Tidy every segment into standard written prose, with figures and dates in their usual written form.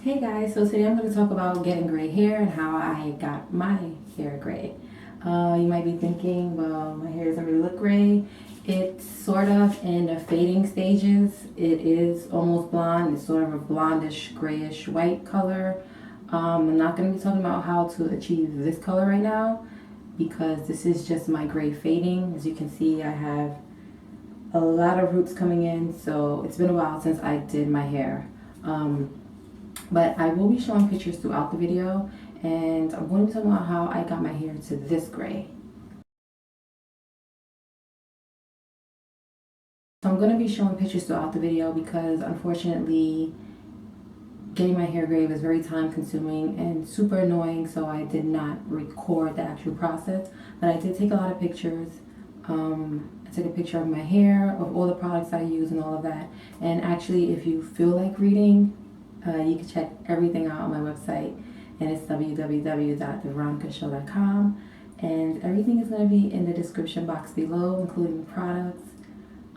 Hey guys, so today I'm going to talk about getting gray hair and how I got my hair gray. You might be thinking, well, my hair doesn't really look gray. It's sort of in the fading stages. It is almost blonde. It's sort of a blondish, grayish white color. I'm not going to be talking about how to achieve this color right now because this is just my gray fading. As you can see, I have a lot of roots coming in, so it's been a while since I did my hair. But I will be showing pictures throughout the video, and I'm going to be talking about how I got my hair to this gray. So I'm going to be showing pictures throughout the video because unfortunately getting my hair gray was very time consuming and super annoying, so I did not record the actual process, but I did take a lot of pictures. I took a picture of my hair, of all the products I use and all of that. And actually, if you feel like reading, you can check everything out on my website, and it's www.theveronicashow.com, and everything is going to be in the description box below, including the products,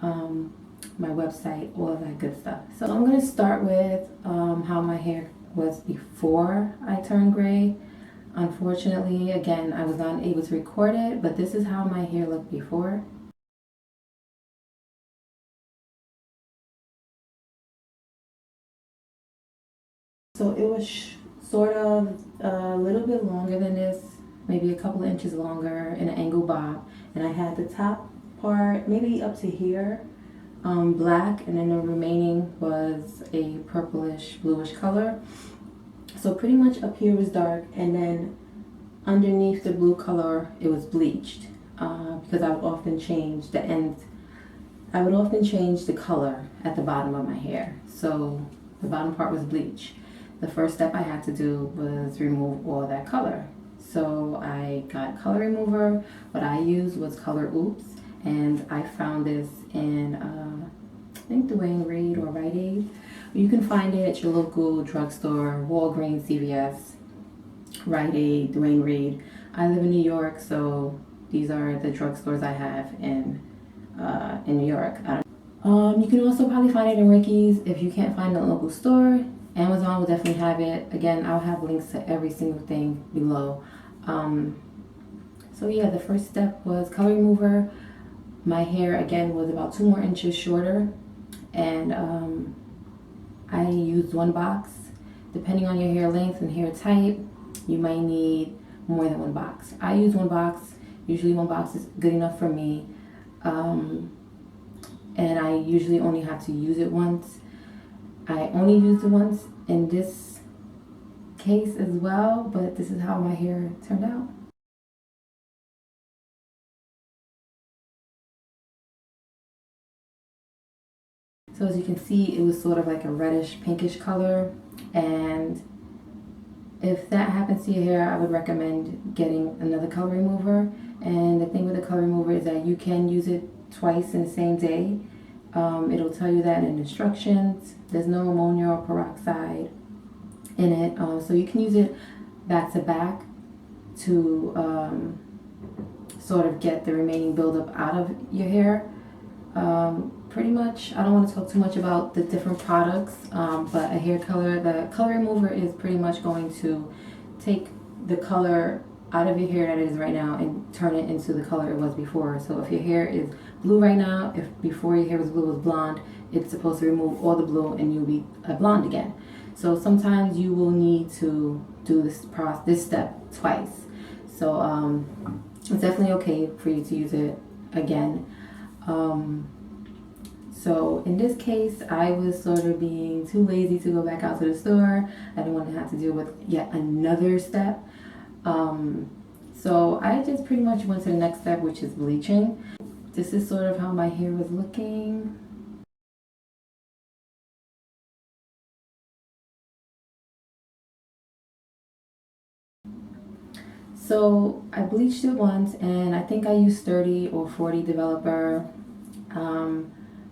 my website, all of that good stuff. So I'm going to start with how my hair was before I turned gray. Unfortunately, again, I was not able to record it, but this is how my hair looked before. So it was sort of a little bit longer than this, maybe a couple of inches longer in an angle bob. And I had the top part maybe up to here, black, and then the remaining was a purplish, bluish color. So pretty much up here was dark, and then underneath the blue color, it was bleached because I would often change the ends. I would often change the color at the bottom of my hair. So the bottom part was bleach. The first step I had to do was remove all that color. So I got color remover. What I used was Color Oops, and I found this in I think Dwayne Reed or Rite Aid. You can find it at your local drugstore, Walgreens, CVS, Rite Aid, Dwayne Reed. I live in New York, so these are the drugstores I have in New York. You can also probably find it in Ricky's if you can't find it at a local store. Amazon will definitely have it. Again, I'll have links to every single thing below. So yeah, the first step was color remover. My hair, again, was about 2 more inches shorter, and I used one box. Depending on your hair length and hair type, you might need more than one box. I use one box. Usually one box is good enough for me. And I usually only have to use it once. I only used it once in this case as well, but this is how my hair turned out. So as you can see, it was sort of like a reddish pinkish color, and if that happens to your hair, I would recommend getting another color remover. And the thing with the color remover is that you can use it twice in the same day. It'll tell you that in instructions. There's no ammonia or peroxide in it, so you can use it back to back to sort of get the remaining buildup out of your hair. Pretty much, I don't want to talk too much about the different products, but the color remover is pretty much going to take the color out of your hair that it is right now and turn it into the color it was before. So if your hair is blue right now, if before your hair was blue was blonde, it's supposed to remove all the blue and you'll be a blonde again. So sometimes you will need to do this step twice. So it's definitely okay for you to use it again. So in this case, I was sort of being too lazy to go back out to the store. I didn't want to have to deal with yet another step. So I just pretty much went to the next step, which is bleaching. This is sort of how my hair was looking. So I bleached it once, and I think I used 30 or 40 developer.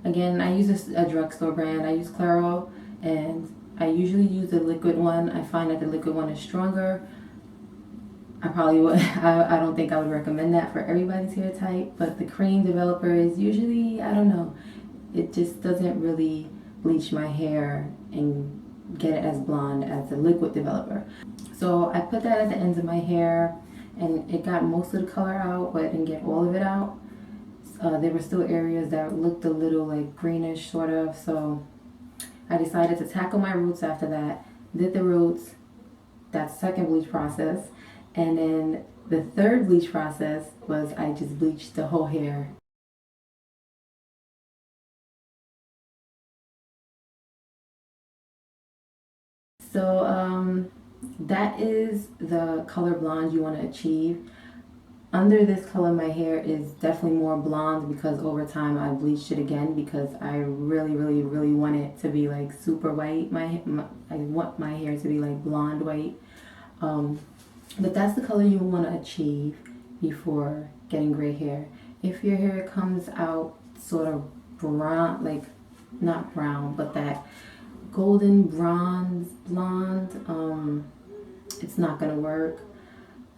Again, I use a drugstore brand. I use Claro, and I usually use the liquid one. I find that the liquid one is stronger. I probably would, I don't think I would recommend that for everybody's hair type, but the cream developer is usually, I don't know, it just doesn't really bleach my hair and get it as blonde as the liquid developer. So I put that at the ends of my hair, and it got most of the color out, but it didn't get all of it out. There were still areas that looked a little like greenish sort of, so I decided to tackle my roots after that. Did the roots, that second bleach process, and then the third bleach process was I just bleached the whole hair. So that is the color blonde you want to achieve. Under this color, my hair is definitely more blonde because over time I bleached it again because I really want it to be like super white. I want my hair to be like blonde white. But that's the color you want to achieve before getting gray hair. If your hair comes out sort of brown, like not brown, but that golden bronze blonde, it's not gonna work.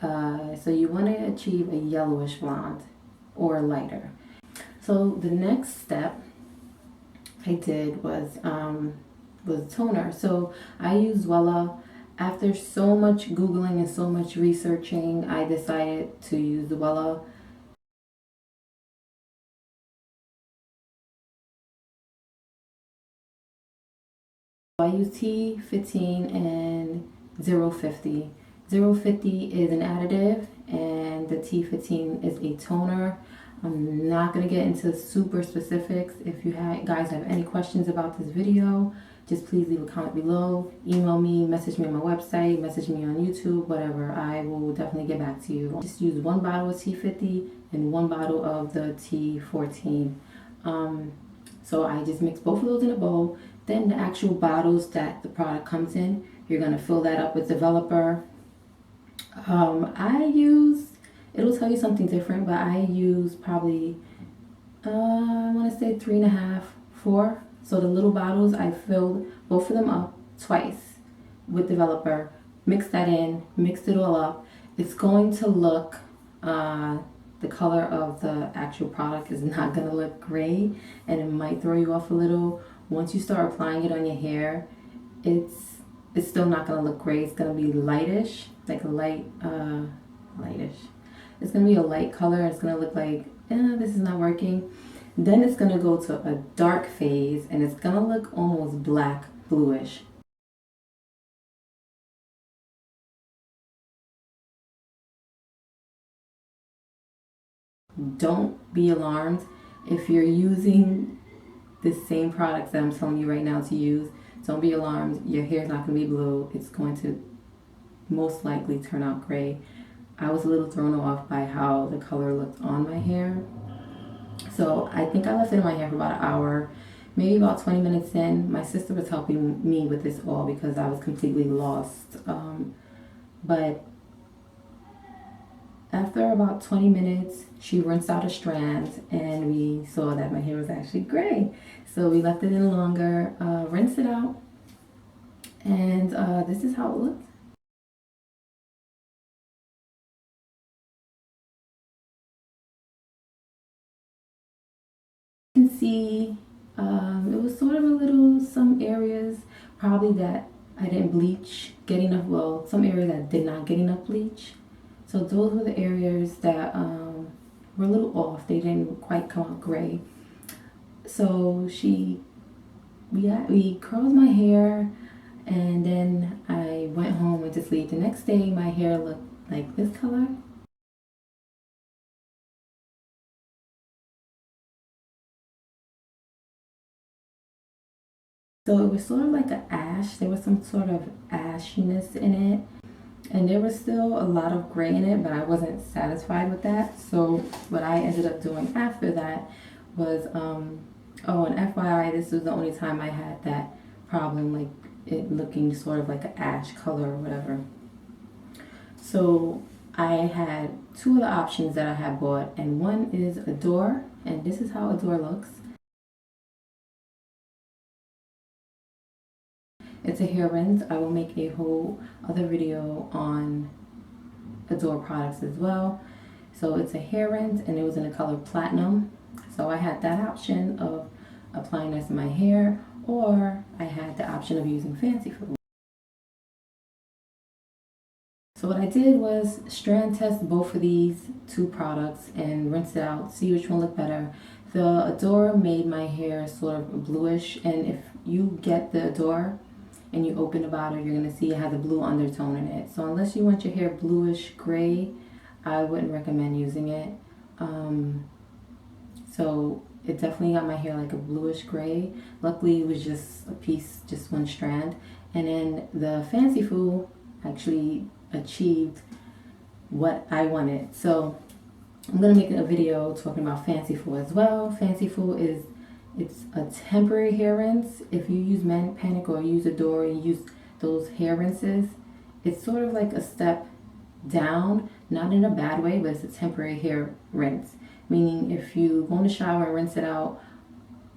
So you want to achieve a yellowish blonde or lighter. So the next step I did was toner. So I use Wella. After so much Googling and so much researching, I decided to use the Wella. I use T15 and 050. 050 is an additive and the T15 is a toner. I'm not going to get into super specifics. If you guys have any questions about this video, just please leave a comment below. Email me, message me on my website, message me on YouTube, whatever. I will definitely get back to you. Just use one bottle of T50 and one bottle of the T14. So I just mix both of those in a bowl. Then the actual bottles that the product comes in, you're going to fill that up with developer. It'll tell you something different, but I use probably, I want to say 3.5, 4. So the little bottles, I filled both of them up twice with developer, mixed that in, mixed it all up. It's going to look, the color of the actual product is not going to look gray, and it might throw you off a little. Once you start applying it on your hair, it's still not going to look gray. It's going to be lightish, like a lightish. It's going to be a light color. It's going to look like, this is not working. Then it's going to go to a dark phase, and it's going to look almost black, bluish. Don't be alarmed if you're using the same products that I'm telling you right now to use. Don't be alarmed. Your hair's not going to be blue. It's going to most likely turn out gray. I was a little thrown off by how the color looked on my hair. So I think I left it in my hair for about an hour. Maybe about 20 minutes in, my sister was helping me with this all because I was completely lost. But after about 20 minutes, she rinsed out a strand and we saw that my hair was actually gray. So we left it in longer, rinsed it out, and this is how it looked. You can see it was sort of a little, some areas probably that I didn't bleach, get enough, well, some areas that did not get enough bleach. So those were the areas that were a little off. They didn't quite come out gray. So we curled my hair, and then I went home, went to sleep. The next day, my hair looked like this color. So it was sort of like an ash. There was some sort of ashiness in it. And there was still a lot of gray in it, but I wasn't satisfied with that. So what I ended up doing after that was, oh, and FYI, this was the only time I had that problem, like it looking sort of like an ash color or whatever. So I had two of the options that I had bought, and one is Adore, and this is how Adore looks. It's a hair rinse. I will make a whole other video on Adore products as well. So it's a hair rinse, and it was in the color platinum. So I had that option of applying this in my hair, or I had the option of using Fancy Food. So what I did was strand test both of these two products and rinse it out, see which one looked better. The Adore made my hair sort of bluish, and if you get the Adore and you open the bottle, you're gonna see it has a blue undertone in it. So unless you want your hair bluish gray, I wouldn't recommend using it. So it definitely got my hair like a bluish gray. Luckily it was just a piece, just one strand. And then the Fancy Food actually achieved what I wanted. So I'm gonna make a video talking about Fancy Food as well. Fancy Food it's a temporary hair rinse. If you use Panic or use Adore and use those hair rinses, it's sort of like a step down, not in a bad way, but it's a temporary hair rinse. Meaning if you go in the shower and rinse it out,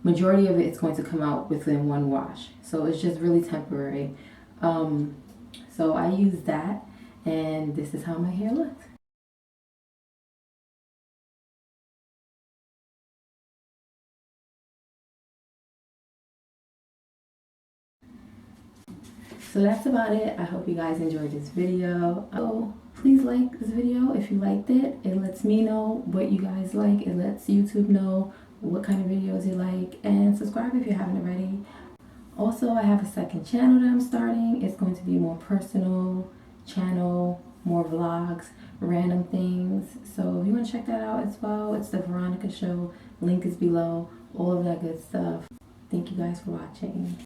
majority of it is going to come out within one wash. So it's just really temporary. So I use that, and this is how my hair looks. So that's about it. I hope you guys enjoyed this video. Oh, please like this video if you liked it. It lets me know what you guys like. It lets YouTube know what kind of videos you like. And subscribe if you haven't already. Also, I have a second channel that I'm starting. It's going to be more personal channel, more vlogs, random things. So if you want to check that out as well, it's the Veronica Show. Link is below. All of that good stuff. Thank you guys for watching.